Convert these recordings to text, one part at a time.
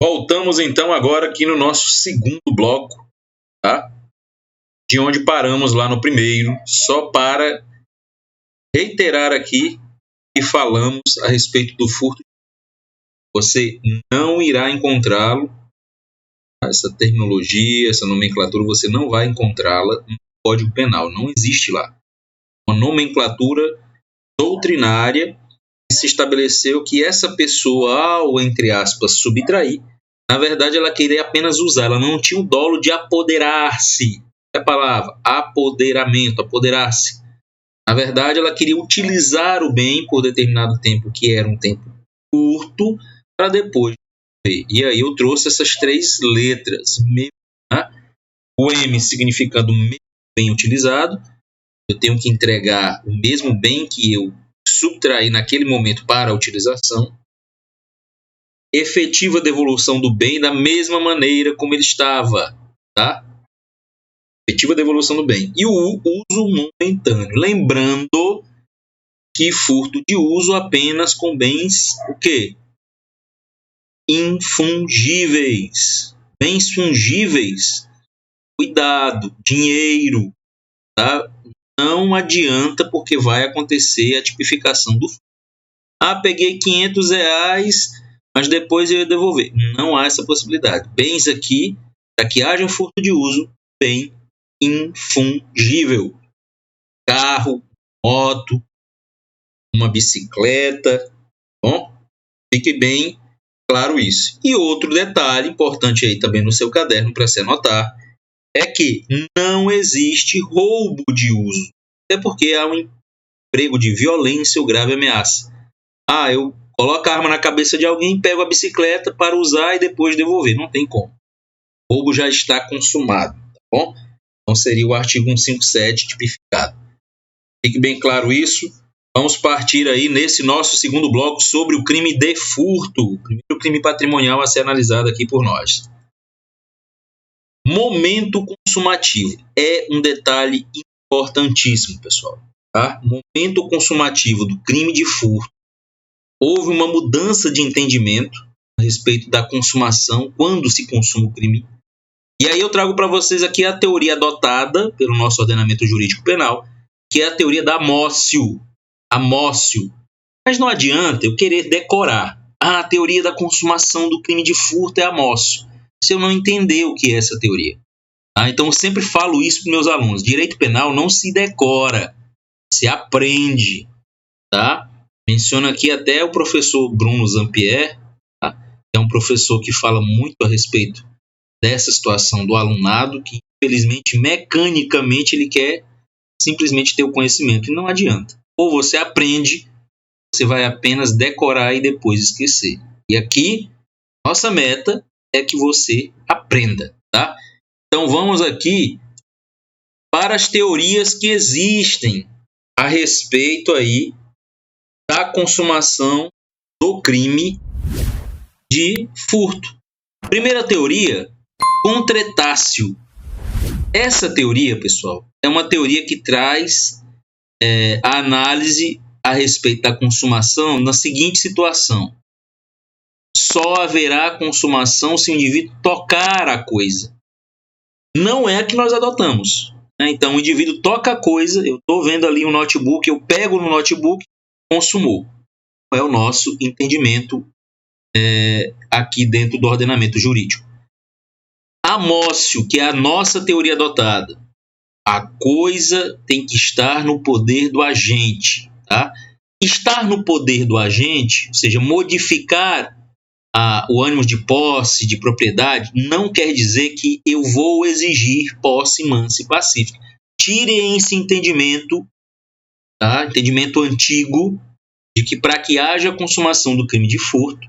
Voltamos então agora aqui no nosso segundo bloco, tá? De onde paramos lá no primeiro, só para reiterar aqui que falamos a respeito do furto. Você não irá encontrá-lo, essa terminologia, essa nomenclatura, você não vai encontrá-la no Código Penal, não existe lá. Uma nomenclatura doutrinária que se estabeleceu que essa pessoa, ao, entre aspas, subtrair, na verdade ela queria apenas usar, ela não tinha o dolo de apoderar-se. É a palavra, apoderamento, apoderar-se. Na verdade ela queria utilizar o bem por determinado tempo, que era um tempo curto, para depois ver. E aí eu trouxe essas três letras, né? O M significando bem utilizado, eu tenho que entregar o mesmo bem que eu subtrair naquele momento para a utilização. Efetiva devolução do bem da mesma maneira como ele estava, tá? Efetiva devolução do bem. E o uso momentâneo. Lembrando que furto de uso apenas com bens, o quê? Infungíveis. Bens fungíveis. Cuidado, dinheiro, tá? Não adianta, porque vai acontecer a tipificação do furto. Ah, peguei R$500, mas depois eu ia devolver. Não há essa possibilidade. Bens aqui, para que haja furto de uso, bem infungível. Carro, moto, uma bicicleta. Bom, fique bem claro isso. E outro detalhe importante aí também no seu caderno para se anotar é que não existe roubo de uso. Até porque há um emprego de violência ou grave ameaça. Ah, eu coloco a arma na cabeça de alguém, pego a bicicleta para usar e depois devolver. Não tem como. O roubo já está consumado, tá bom? Então seria o artigo 157 tipificado. Fique bem claro isso. Vamos partir aí nesse nosso segundo bloco sobre o crime de furto. O primeiro crime patrimonial a ser analisado aqui por nós. Momento consumativo é um detalhe importantíssimo, pessoal. Tá? Momento consumativo do crime de furto. Houve uma mudança de entendimento a respeito da consumação, quando se consuma o crime. E aí eu trago para vocês aqui a teoria adotada pelo nosso ordenamento jurídico penal, que é a teoria da amócio. Amócio. Mas não adianta eu querer decorar. A teoria da consumação do crime de furto é amócio, se eu não entender o que é essa teoria. Então eu sempre falo isso para meus alunos. Direito penal não se decora, se aprende. Tá? Menciono aqui até o professor Bruno Zampier, tá? Que é um professor que fala muito a respeito dessa situação do alunado, que infelizmente, mecanicamente, ele quer simplesmente ter o conhecimento. E não adianta. Ou você aprende, você vai apenas decorar e depois esquecer. E aqui, nossa meta é que você aprenda, tá? Então vamos aqui para as teorias que existem a respeito aí da consumação do crime de furto. Primeira teoria, contretácio. Essa teoria, pessoal, é uma teoria que traz a análise a respeito da consumação na seguinte situação. Só haverá consumação se o indivíduo tocar a coisa. Não é a que nós adotamos. Então, o indivíduo toca a coisa, eu estou vendo ali um notebook, eu pego no notebook, consumou. É o nosso entendimento aqui dentro do ordenamento jurídico. Amócio, que é a nossa teoria adotada. A coisa tem que estar no poder do agente. Tá? Estar no poder do agente, ou seja, modificar o ânimo de posse, de propriedade, não quer dizer que eu vou exigir posse mansa e pacífica. Tirem esse entendimento, tá? Entendimento antigo, de que para que haja consumação do crime de furto,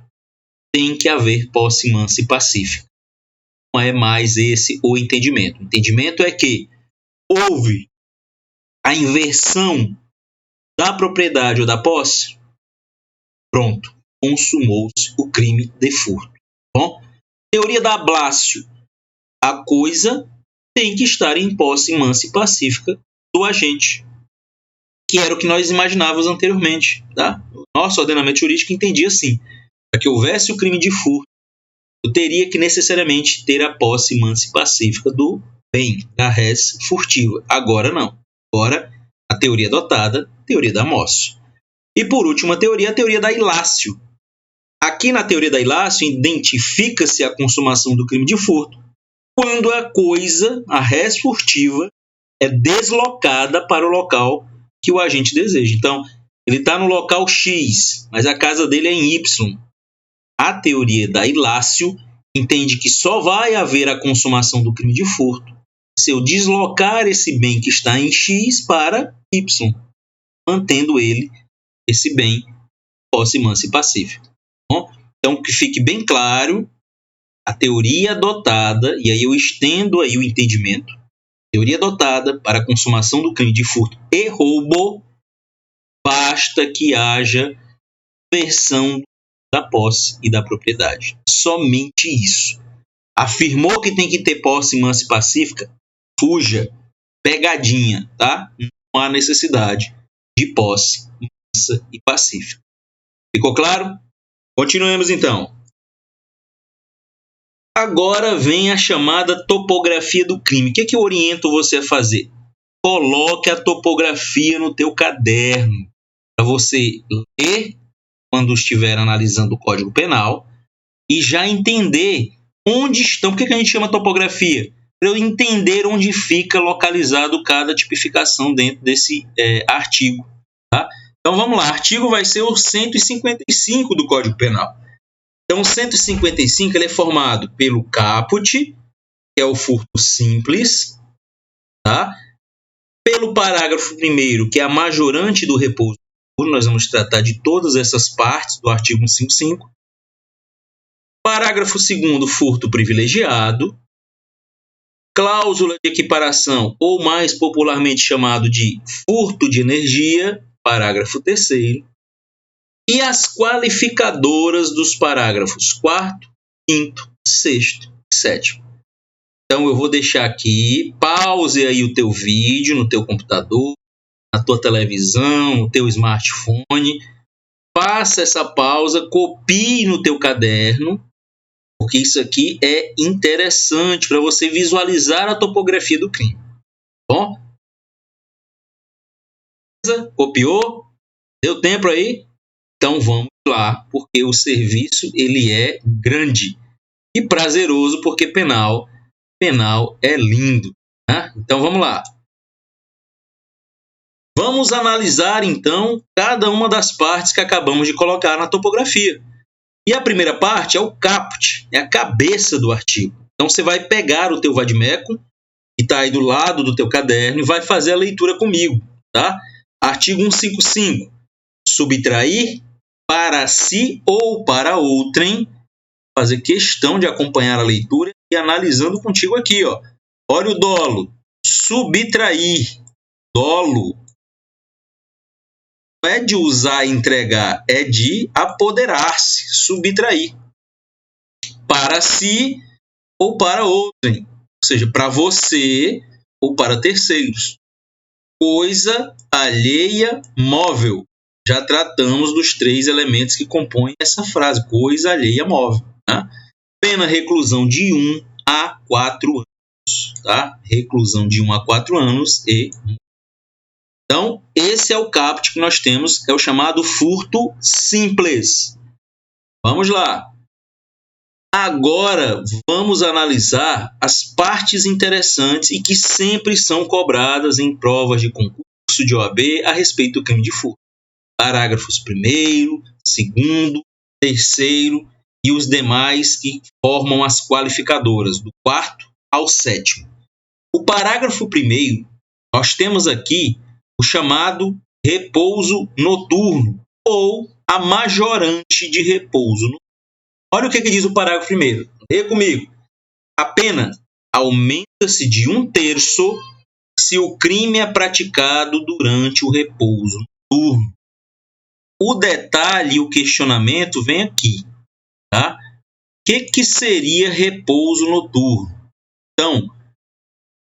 tem que haver posse mansa e pacífica. Não é mais esse o entendimento. O entendimento é que houve a inversão da propriedade ou da posse, pronto, consumou-se o crime de furto. Bom, teoria da Blácio. A coisa tem que estar em posse mansa e pacífica do agente, que era o que nós imaginávamos anteriormente. Tá? O nosso ordenamento jurídico entendia assim. Para que houvesse o crime de furto, eu teria que necessariamente ter a posse mansa e pacífica do bem, da res furtiva. Agora não. Agora, a teoria adotada, teoria da Amócio. E por último, a teoria da Ilácio. Aqui na teoria da Ilácio, identifica-se a consumação do crime de furto quando a coisa, a res furtiva, é deslocada para o local que o agente deseja. Então, ele está no local X, mas a casa dele é em Y. A teoria da Ilácio entende que só vai haver a consumação do crime de furto se eu deslocar esse bem que está em X para Y, mantendo ele, esse bem, posse mansa e pacífica. Bom, então, que fique bem claro, a teoria adotada, e aí eu estendo aí o entendimento, teoria adotada para a consumação do crime de furto e roubo, basta que haja versão da posse e da propriedade. Somente isso. Afirmou que tem que ter posse mansa e pacífica? Fuja. Pegadinha, tá? Não há necessidade de posse mansa e pacífica. Ficou claro? Continuemos então. Agora vem a chamada topografia do crime. O que é que eu oriento você a fazer? Coloque a topografia no teu caderno para você ler quando estiver analisando o Código Penal e já entender onde estão. Por que a gente chama topografia? Para eu entender onde fica localizado cada tipificação dentro desse artigo. Tá? Então vamos lá, artigo vai ser o 155 do Código Penal. Então o 155 ele é formado pelo caput, que é o furto simples, tá? Pelo parágrafo 1º, que é a majorante do repouso. Nós vamos tratar de todas essas partes do artigo 155. Parágrafo 2º, furto privilegiado. Cláusula de equiparação, ou mais popularmente chamado de furto de energia, parágrafo 3º. E as qualificadoras dos parágrafos 4º, 5º, 6º e 7º. Então eu vou deixar aqui, pause aí o teu vídeo no teu computador, na tua televisão, no teu smartphone, faça essa pausa, copie no teu caderno, porque isso aqui é interessante para você visualizar a topografia do crime. Bom? Copiou? Deu tempo aí? Então vamos lá, porque o serviço ele é grande e prazeroso, porque penal é lindo. Né? Então vamos lá. Vamos analisar então cada uma das partes que acabamos de colocar na topografia. E a primeira parte é o caput, é a cabeça do artigo. Então você vai pegar o teu vade-mecum, que está aí do lado do teu caderno, e vai fazer a leitura comigo. Tá? Artigo 155. Subtrair para si ou para outrem, fazer questão de acompanhar a leitura e analisando contigo aqui. Ó. Olha o dolo. Subtrair. Dolo. Não é de usar e entregar, é de apoderar-se, subtrair. Para si ou para outrem. Ou seja, para você ou para terceiros. Coisa alheia móvel. Já tratamos dos 3 elementos que compõem essa frase, coisa alheia móvel. Tá? Pena reclusão de 1 a 4 anos. Tá? Reclusão de 1 a 4 anos e... Então, esse é o caput que nós temos, é o chamado furto simples. Vamos lá. Agora, vamos analisar as partes interessantes e que sempre são cobradas em provas de concurso de OAB a respeito do crime de furto. Parágrafos 1º, 2º, 3º e os demais que formam as qualificadoras, do 4º ao 7º. O parágrafo 1º, nós temos aqui o chamado repouso noturno ou a majorante de repouso noturno. Olha o que diz o parágrafo 1º. Leia comigo. A pena aumenta-se de 1/3 se o crime é praticado durante o repouso noturno. O detalhe e o questionamento vem aqui. Tá? O que seria repouso noturno? Então,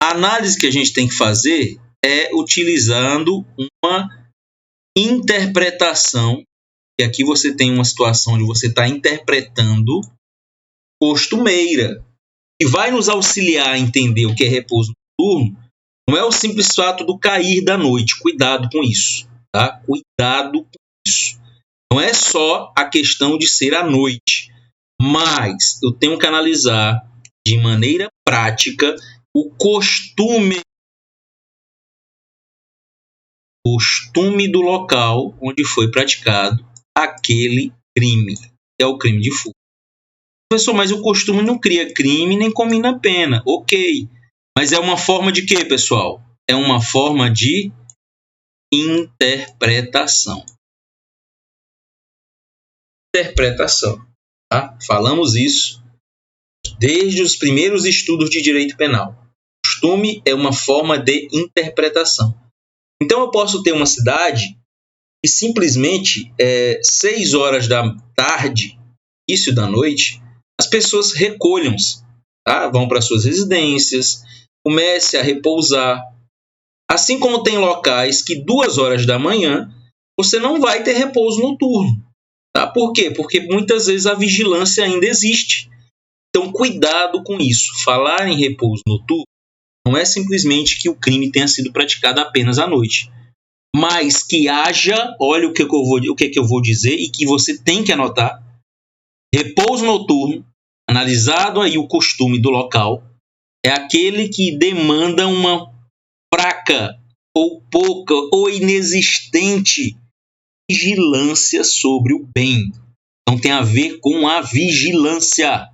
a análise que a gente tem que fazer é utilizando uma interpretação, e aqui você tem uma situação onde você está interpretando costumeira. E vai nos auxiliar a entender o que é repouso noturno, não é o simples fato do cair da noite. Cuidado com isso, tá? Cuidado com isso. Não é só a questão de ser à noite, mas eu tenho que analisar de maneira prática o costume do local onde foi praticado aquele crime, que é o crime de furto. Professor, mas o costume não cria crime nem comina pena. Ok, mas é uma forma de quê, pessoal? É uma forma de interpretação. Interpretação, tá? Falamos isso desde os primeiros estudos de direito penal. Costume é uma forma de interpretação. Então, eu posso ter uma cidade que simplesmente 6 horas da tarde, início da noite, as pessoas recolham-se, tá? Vão para suas residências, comece a repousar. Assim como tem locais que 2 horas da manhã você não vai ter repouso noturno. Tá? Por quê? Porque muitas vezes a vigilância ainda existe. Então, cuidado com isso. Falar em repouso noturno não é simplesmente que o crime tenha sido praticado apenas à noite, mas que haja, olha o que eu vou dizer e que você tem que anotar. Repouso noturno, analisado aí o costume do local, é aquele que demanda uma fraca ou pouca ou inexistente vigilância sobre o bem. Então tem a ver com a vigilância.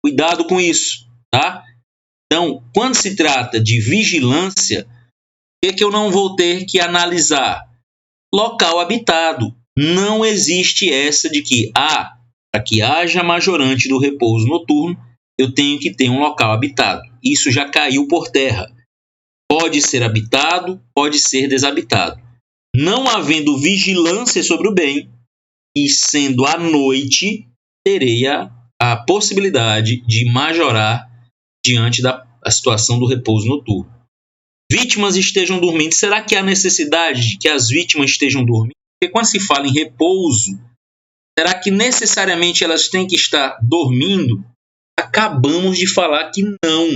Cuidado com isso, tá? Então, quando se trata de vigilância, o que eu não vou ter que analisar? Local habitado. Não existe essa de que, para que haja majorante do repouso noturno, eu tenho que ter um local habitado. Isso já caiu por terra. Pode ser habitado, pode ser desabitado. Não havendo vigilância sobre o bem, e sendo à noite, terei a possibilidade de majorar diante da situação do repouso noturno. Vítimas estejam dormindo. Será que há necessidade de que as vítimas estejam dormindo? Porque quando se fala em repouso, será que necessariamente elas têm que estar dormindo? Acabamos de falar que não.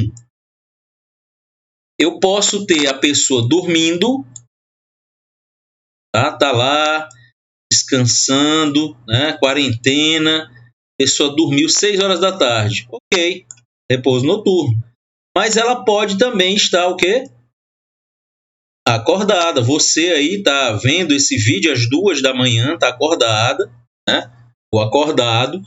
Eu posso ter a pessoa dormindo, tá lá descansando, né? Quarentena, a pessoa dormiu 6 horas da tarde. Ok, repouso noturno. Mas ela pode também estar o quê? Acordada. Você aí está vendo esse vídeo às 2 da manhã, está acordada, né? Ou acordado.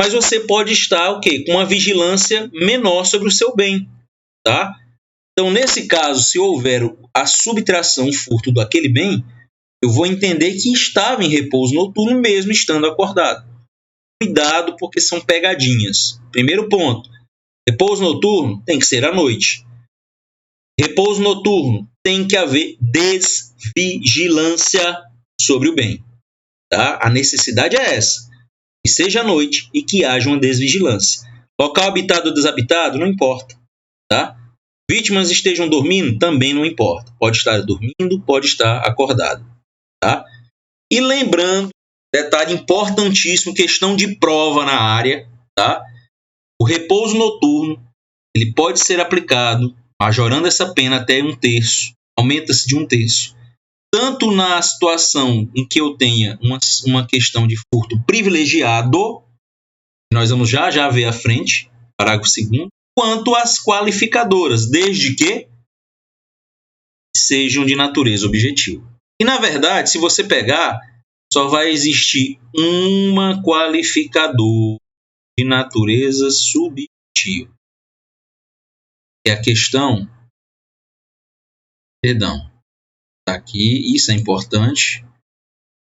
Mas você pode estar o quê? Com uma vigilância menor sobre o seu bem, tá? Então, nesse caso, se houver a subtração, o furto daquele bem, eu vou entender que estava em repouso noturno mesmo estando acordado. Cuidado, porque são pegadinhas. Primeiro ponto, repouso noturno tem que ser à noite. Repouso noturno tem que haver desvigilância sobre o bem. Tá? A necessidade é essa, que seja à noite e que haja uma desvigilância. Local habitado ou desabitado, não importa. Tá? Vítimas estejam dormindo, também não importa. Pode estar dormindo, pode estar acordado. Tá? E lembrando, detalhe importantíssimo, questão de prova na área, tá? O repouso noturno ele pode ser aplicado, majorando essa pena até 1/3, aumenta-se de 1/3, tanto na situação em que eu tenha uma questão de furto privilegiado, nós vamos já ver à frente, parágrafo 2º, quanto as qualificadoras, desde que sejam de natureza objetiva. E, na verdade, se você pegar, só vai existir uma qualificadora de natureza subjetiva. É a questão... Perdão. Tá aqui, isso é importante.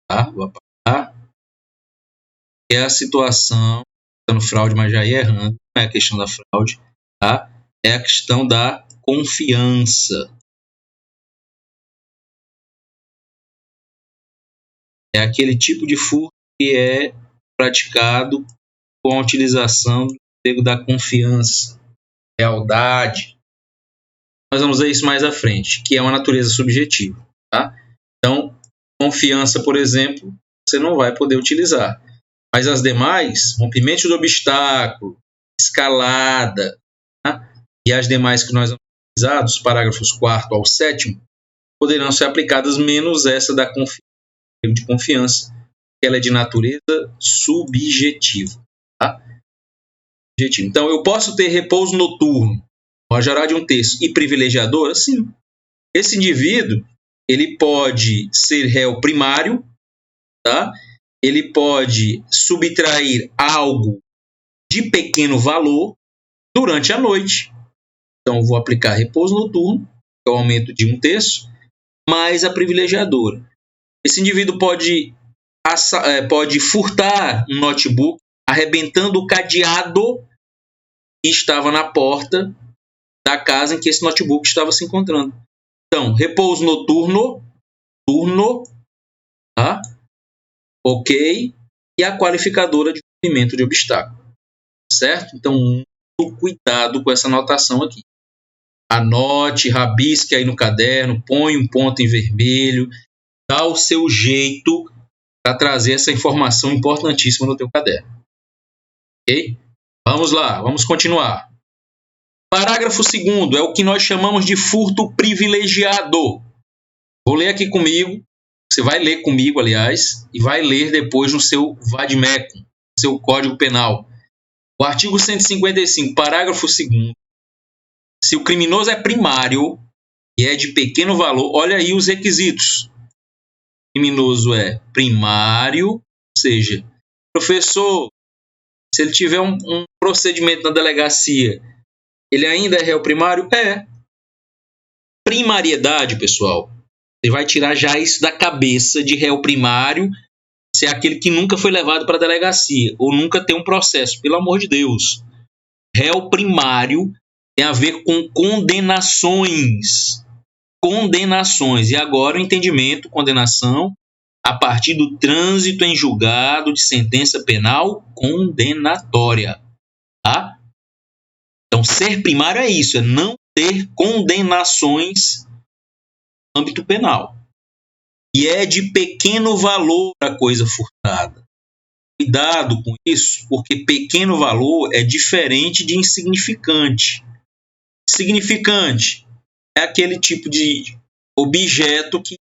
Tá? Vou apagar. É a situação... Está no fraude, mas já ia errando. Não é a questão da fraude. Tá? É a questão da confiança. É aquele tipo de furto que é praticado com a utilização do emprego da confiança, lealdade. Nós vamos ver isso mais à frente, que é uma natureza subjetiva. Tá? Então, confiança, por exemplo, você não vai poder utilizar. Mas as demais, rompimento do obstáculo, escalada, tá? E as demais que nós vamos utilizar, dos parágrafos 4º ao 7º, poderão ser aplicadas menos essa da de confiança, que ela é de natureza subjetiva. Tá? Então, eu posso ter repouso noturno, majorar de um terço e privilegiadora? Sim. Esse indivíduo, ele pode ser réu primário, tá? Ele pode subtrair algo de pequeno valor durante a noite. Então, eu vou aplicar repouso noturno, que é o aumento de um terço, mais a privilegiadora. Esse indivíduo pode furtar um notebook, arrebentando o cadeado que estava na porta da casa em que esse notebook estava se encontrando. Então, repouso noturno, tá? Ok, e a qualificadora de rompimento de obstáculo, certo? Então, muito cuidado com essa anotação aqui. Anote, rabisque aí no caderno, põe um ponto em vermelho, dá o seu jeito para trazer essa informação importantíssima no teu caderno. Ok? Vamos lá, vamos continuar. Parágrafo 2º é o que nós chamamos de furto privilegiado. Vou ler aqui comigo, você vai ler comigo, aliás, e vai ler depois no seu VADMECUM, seu Código Penal. O artigo 155, parágrafo 2º, se o criminoso é primário e é de pequeno valor, olha aí os requisitos. O criminoso é primário, ou seja, professor, se ele tiver um procedimento na delegacia, ele ainda é réu primário? É. Primariedade, pessoal. Você vai tirar já isso da cabeça de réu primário, se é aquele que nunca foi levado para a delegacia, ou nunca tem um processo. Pelo amor de Deus. Réu primário tem a ver com condenações. Condenações. E agora o entendimento, condenação, a partir do trânsito em julgado de sentença penal condenatória. Tá? Então, ser primário é isso, é não ter condenações no âmbito penal. E é de pequeno valor a coisa furtada. Cuidado com isso, porque pequeno valor é diferente de insignificante. Significante é aquele tipo de objeto que,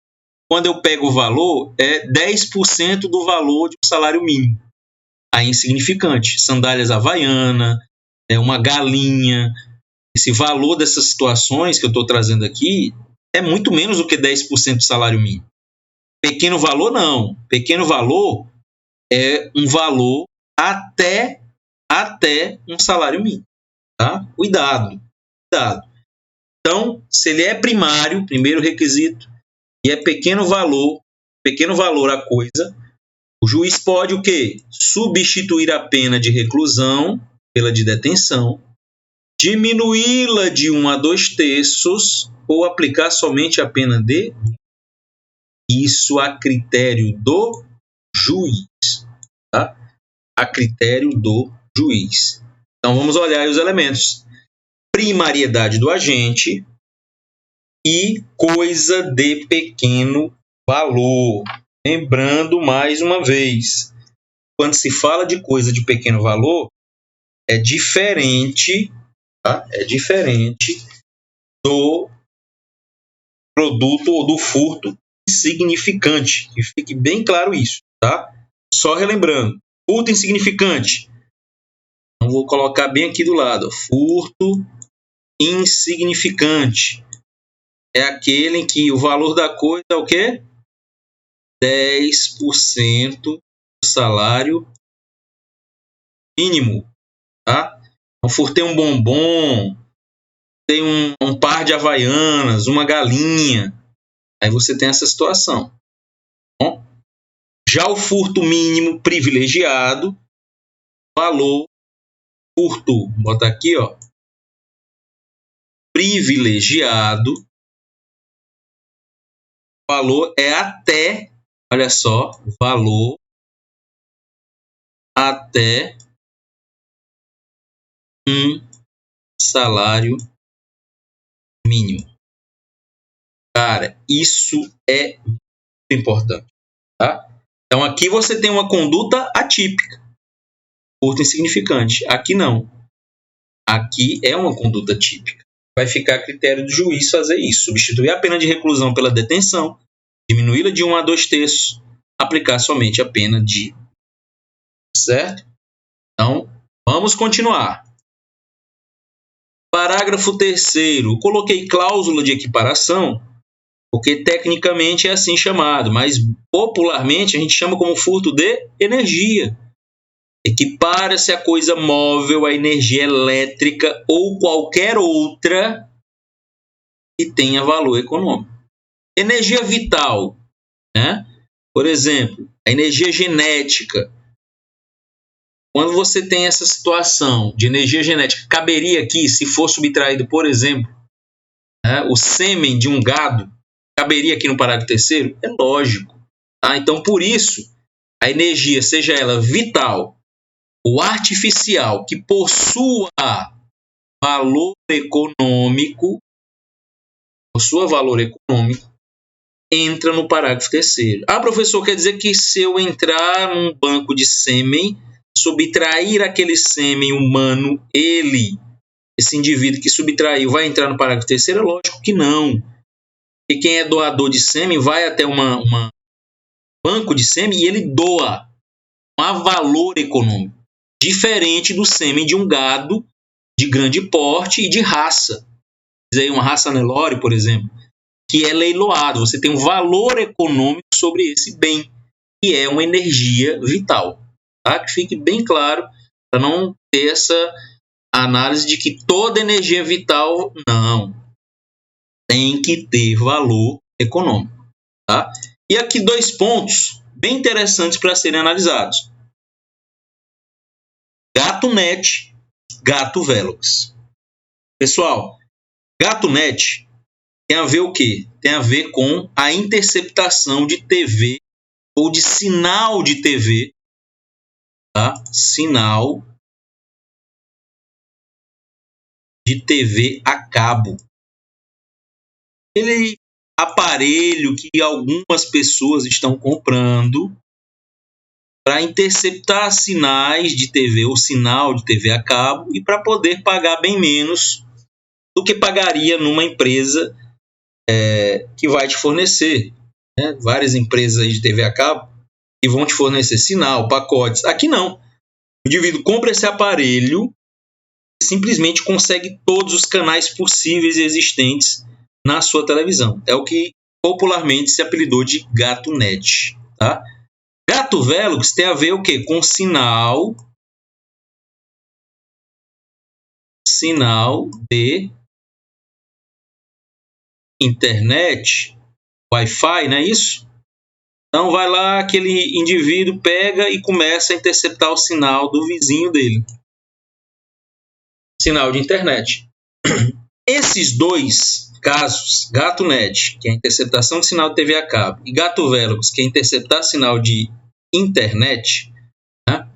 quando eu pego o valor, é 10% do valor de um salário mínimo. Aí, insignificante. Sandálias havaiana, uma galinha. Esse valor dessas situações que eu estou trazendo aqui é muito menos do que 10% do salário mínimo. Pequeno valor, não. Pequeno valor é um valor até um salário mínimo. Tá? Cuidado. Então, se ele é primário, primeiro requisito, e é pequeno valor a coisa, o juiz pode o quê? Substituir a pena de reclusão pela de detenção, diminuí-la de 1 a 2 terços ou aplicar somente a pena de... Isso a critério do juiz. Tá? A critério do juiz. Então, vamos olhar aí os elementos. Primariedade do agente e coisa de pequeno valor. Lembrando mais uma vez, quando se fala de coisa de pequeno valor, é diferente, tá? É diferente do produto ou do furto insignificante. Que fique bem claro isso, tá? Só relembrando, furto insignificante. Então, vou colocar bem aqui do lado. Furto insignificante é aquele em que o valor da coisa é o quê? 10% do salário mínimo, tá? Então, furtei um bombom, tem um par de havaianas, uma galinha, aí você tem essa situação. Bom, já o furto mínimo privilegiado, valor, furto, vou botar aqui, ó, privilegiado, valor é até, olha só, valor até um salário mínimo. Cara, isso é muito importante, tá? Então, aqui você tem uma conduta atípica, furto insignificante. Aqui não. aqui é uma conduta típica. Vai ficar a critério do juiz fazer isso. Substituir a pena de reclusão pela detenção, diminuí-la de 1 a 2/3, aplicar somente a pena de... Certo? Então, vamos continuar. Parágrafo 3º. Coloquei cláusula de equiparação, porque tecnicamente é assim chamado, mas popularmente a gente chama como furto de energia. Equipara-se a coisa móvel à energia elétrica ou qualquer outra que tenha valor econômico. Energia vital, né? Por exemplo, a energia genética. Quando você tem essa situação de energia genética, caberia aqui, se for subtraído, por exemplo, né, o sêmen de um gado, caberia aqui no parágrafo 3º? É lógico. Tá? Então, por isso, a energia, seja ela vital ou artificial, que possua valor econômico, entra no parágrafo 3º. Ah, professor, quer dizer que se eu entrar num banco de sêmen, subtrair aquele sêmen humano, esse indivíduo que subtraiu, vai entrar no parágrafo 3º? É lógico que não. Porque quem é doador de sêmen vai até um banco de sêmen e ele doa a valor econômico, diferente do sêmen de um gado de grande porte e de raça. Uma raça Nelore, por exemplo, que é leiloado. Você tem um valor econômico sobre esse bem, que é uma energia vital. Tá? Que fique bem claro, para não ter essa análise de que toda energia vital, não. Tem que ter valor econômico. Tá? E aqui 2 pontos bem interessantes para serem analisados. Gato Net, Gato Velox. Pessoal, Gato Net tem a ver o quê? Tem a ver com a interceptação de TV ou de sinal de TV, tá? Sinal de TV a cabo. Aquele aparelho que algumas pessoas estão comprando para interceptar sinais de TV ou sinal de TV a cabo e para poder pagar bem menos do que pagaria numa empresa que vai te fornecer. Né? Várias empresas aí de TV a cabo que vão te fornecer sinal, pacotes. Aqui não. O indivíduo compra esse aparelho e simplesmente consegue todos os canais possíveis e existentes na sua televisão. É o que popularmente se apelidou de Gato Net. Tá? Gato Velox tem a ver o quê? Com sinal de internet, Wi-Fi, não é isso? Então vai lá, aquele indivíduo pega e começa a interceptar o sinal do vizinho dele. Sinal de internet. Esses 2 casos, Gato Net, que é a interceptação de sinal de TV a cabo, e Gato Velox, que é interceptar sinal de internet, né,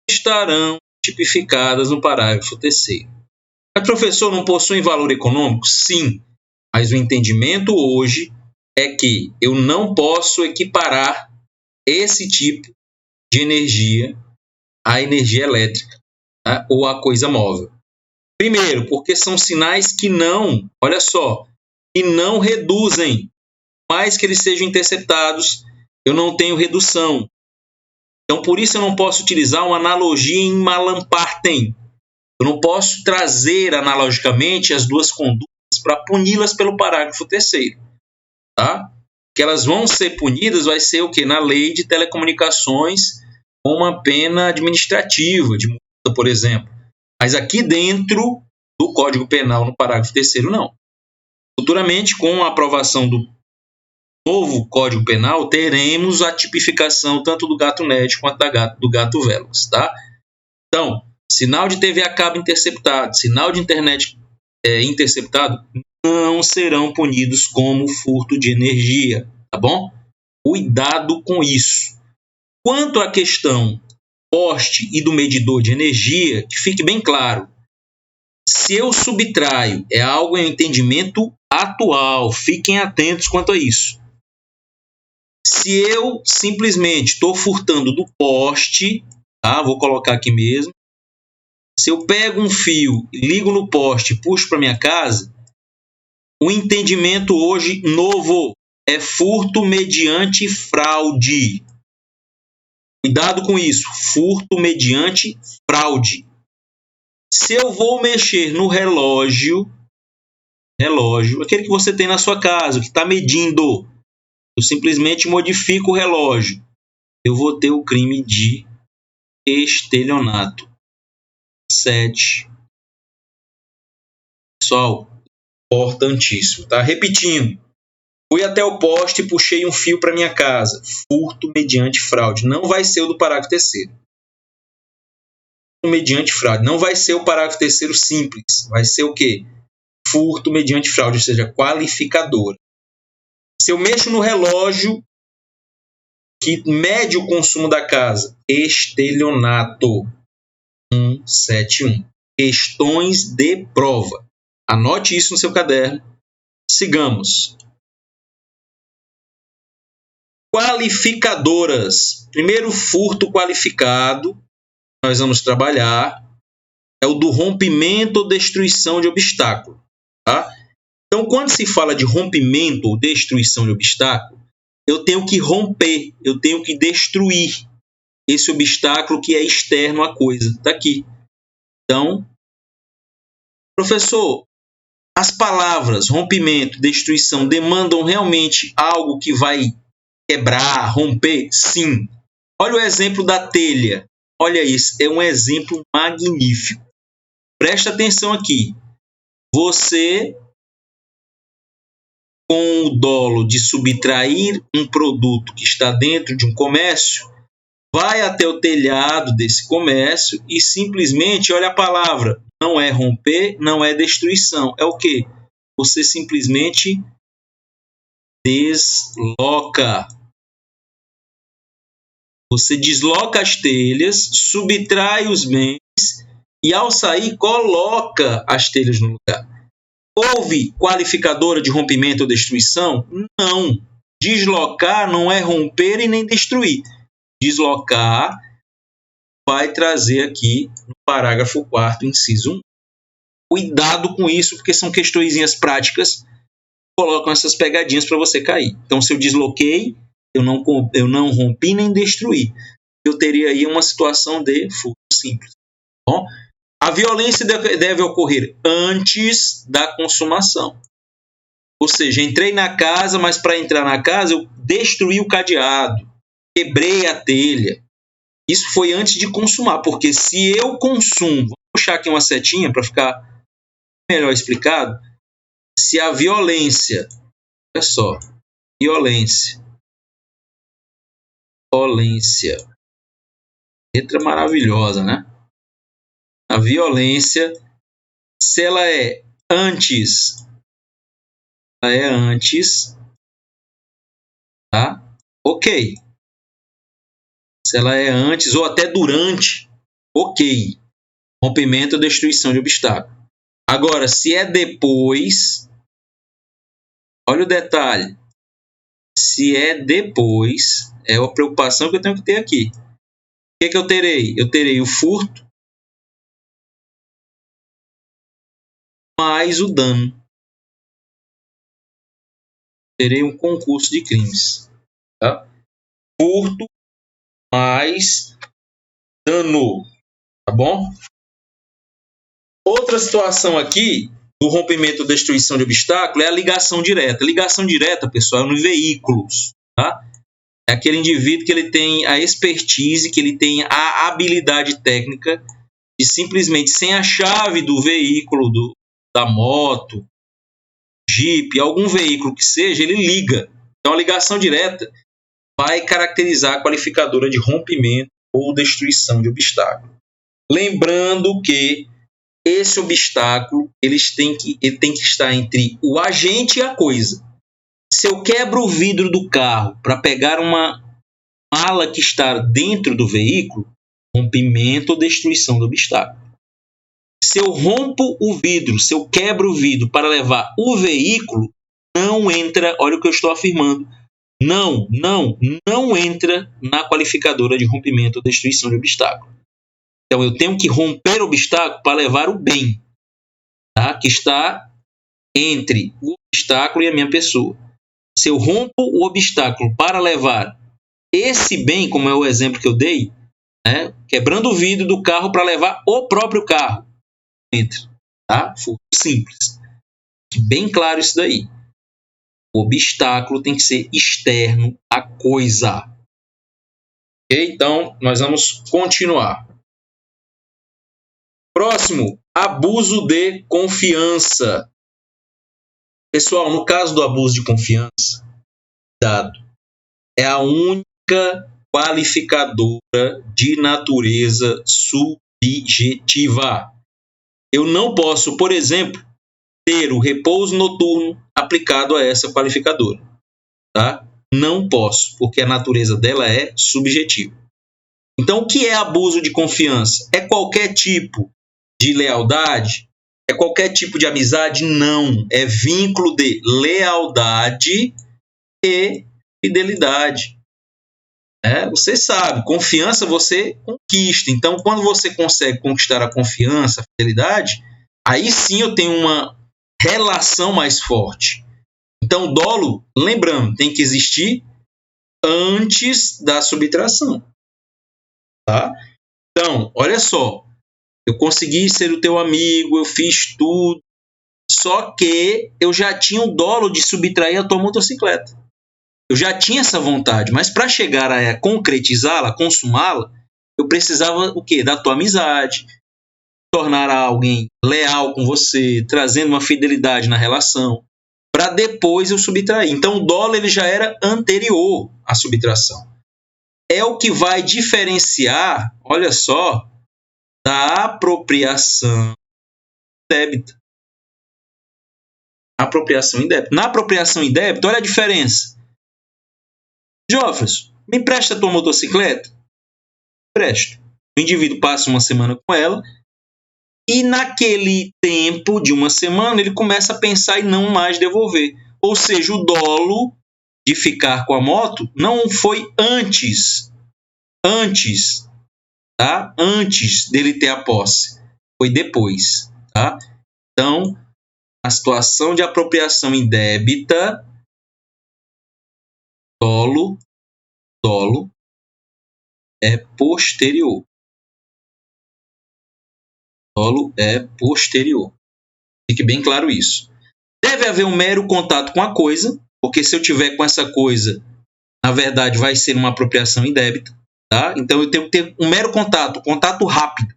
estarão tipificadas no parágrafo 3º. Mas, professor, não possuem valor econômico? Sim, mas o entendimento hoje é que eu não posso equiparar esse tipo de energia à energia elétrica, tá? Ou à coisa móvel. Primeiro, porque são sinais que não, olha só, que não reduzem. Por mais que eles sejam interceptados, eu não tenho redução. Então, por isso eu não posso utilizar uma analogia em Malamparten. Eu não posso trazer analogicamente as 2 condutas para puni-las pelo parágrafo 3º. Tá? Que elas vão ser punidas vai ser o quê? Na lei de telecomunicações, com uma pena administrativa, de multa, por exemplo. Mas aqui dentro do Código Penal, no parágrafo 3º, não. Futuramente, com a aprovação do novo Código Penal, teremos a tipificação tanto do Gato Net quanto do Gato Velox. Tá? Então, sinal de TV a cabo interceptado, sinal de internet interceptado, não serão punidos como furto de energia, tá bom? Cuidado com isso. Quanto à questão poste e do medidor de energia, que fique bem claro, se eu subtraio, é algo em entendimento atual, fiquem atentos quanto a isso. Se eu simplesmente estou furtando do poste, tá? Vou colocar aqui mesmo, Se eu pego um fio, ligo no poste e puxo para minha casa, o entendimento hoje novo é furto mediante fraude. Cuidado com isso, furto mediante fraude. Se eu vou mexer no relógio, aquele que você tem na sua casa, que está medindo, eu simplesmente modifico o relógio, eu vou ter o crime de estelionato. 7. Pessoal, importantíssimo, tá? Repetindo. Fui até o poste e puxei um fio para minha casa. Furto mediante fraude. Não vai ser o do parágrafo terceiro. Mediante fraude. Não vai ser o parágrafo terceiro simples. Vai ser o quê? Furto mediante fraude, ou seja, qualificadora. Se eu mexo no relógio que mede o consumo da casa, estelionato. 171. Questões de prova. Anote isso no seu caderno. Sigamos. Qualificadoras. Primeiro furto qualificado, nós vamos trabalhar, é o do rompimento ou destruição de obstáculo. Tá? Então, quando se fala de rompimento ou destruição de obstáculo, eu tenho que romper, eu tenho que destruir esse obstáculo que é externo à coisa. Está aqui. Então, professor, as palavras rompimento, destruição demandam realmente algo que vai quebrar, romper? Sim. Olha o exemplo da telha. Olha isso, é um exemplo magnífico. Presta atenção aqui. Você, com o dolo de subtrair um produto que está dentro de um comércio, vai até o telhado desse comércio e simplesmente, olha a palavra, não é romper, não é destruição. É o quê? Você simplesmente desloca. Você desloca as telhas, subtrai os bens e, ao sair, coloca as telhas no lugar. Houve qualificadora de rompimento ou destruição? Não. Deslocar não é romper e nem destruir. Deslocar vai trazer aqui no parágrafo 4º, inciso 1. Cuidado com isso, porque são questõezinhas práticas que colocam essas pegadinhas para você cair. Então, se eu desloquei, eu não rompi nem destruí. Eu teria aí uma situação de furto simples. Bom, a violência deve ocorrer antes da consumação. Ou seja, entrei na casa, mas para entrar na casa eu destruí o cadeado, quebrei a telha. Isso foi antes de consumar, porque se eu consumo, vou puxar aqui uma setinha para ficar melhor explicado, se a violência, olha só, violência, letra maravilhosa, né? A violência, se ela é antes, tá? Ok. Se ela é antes ou até durante, ok. Rompimento ou destruição de obstáculo. Agora, se é depois, olha o detalhe. Se é depois, é a preocupação que eu tenho que ter aqui. O que eu terei? Eu terei o furto mais o dano. Terei um concurso de crimes. Tá? Furto mais dano. Tá bom? Outra situação aqui do rompimento ou destruição de obstáculo é a ligação direta. Ligação direta, pessoal, é nos veículos. Tá? É aquele indivíduo que ele tem a expertise, que ele tem a habilidade técnica de simplesmente, sem a chave do veículo, da moto, Jeep, algum veículo que seja, ele liga. Então, a ligação direta vai caracterizar a qualificadora de rompimento ou destruição de obstáculo. Lembrando que esse obstáculo ele tem que estar entre o agente e a coisa. Se eu quebro o vidro do carro para pegar uma mala que está dentro do veículo, rompimento ou destruição do obstáculo. Se eu rompo o vidro, se eu quebro o vidro para levar o veículo, não entra, olha o que eu estou afirmando, não entra na qualificadora de rompimento ou destruição de obstáculo. Então, eu tenho que romper o obstáculo para levar o bem, tá? Que está entre o obstáculo e a minha pessoa. Se eu rompo o obstáculo para levar esse bem, como é o exemplo que eu dei, né? Quebrando o vidro do carro para levar o próprio carro, tá? Foi simples. Bem claro isso daí. O obstáculo tem que ser externo à coisa. Ok? Então, nós vamos continuar. Próximo, abuso de confiança. Pessoal, no caso do abuso de confiança, dado, é a única qualificadora de natureza subjetiva. Eu não posso, por exemplo, ter o repouso noturno aplicado a essa qualificadora, tá? Não posso, porque a natureza dela é subjetiva. Então, o que é abuso de confiança? É qualquer tipo de lealdade? É qualquer tipo de amizade? Não. É vínculo de lealdade e fidelidade. Você sabe, confiança você conquista. Então, quando você consegue conquistar a confiança, a fidelidade, aí sim eu tenho uma relação mais forte. Então, dolo, lembrando, tem que existir antes da subtração. Tá? Então, olha só. Eu consegui ser o teu amigo, eu fiz tudo, só que eu já tinha o dolo de subtrair a tua motocicleta. Eu já tinha essa vontade, mas para chegar a concretizá-la, consumá-la, eu precisava o quê? Da tua amizade, tornar alguém leal com você, trazendo uma fidelidade na relação, para depois eu subtrair. Então o dolo ele já era anterior à subtração. É o que vai diferenciar, olha só, da apropriação indébita. Apropriação indébita. Na apropriação indébita, olha a diferença. Jofres, me empresta a tua motocicleta? Empresto. O indivíduo passa uma semana com ela e naquele tempo de uma semana ele começa a pensar em não mais devolver. Ou seja, o dolo de ficar com a moto não foi antes, tá? Antes dele ter a posse. Foi depois, tá? Então, a situação de apropriação indébita, dolo é posterior. Dolo é posterior. Fique bem claro isso. Deve haver um mero contato com a coisa, porque se eu tiver com essa coisa, na verdade vai ser uma apropriação indébita, tá? Então eu tenho que ter um mero contato rápido.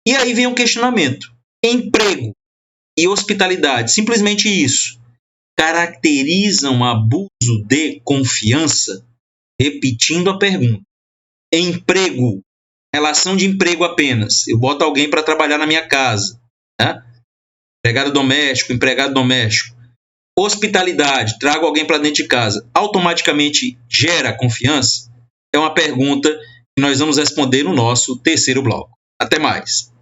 E aí vem um questionamento. Emprego e hospitalidade, simplesmente isso, caracterizam abuso de confiança? Repetindo a pergunta. Emprego, relação de emprego apenas. Eu boto alguém para trabalhar na minha casa, né? Empregado doméstico. Hospitalidade, trago alguém para dentro de casa. Automaticamente gera confiança? É uma pergunta que nós vamos responder no nosso terceiro bloco. Até mais.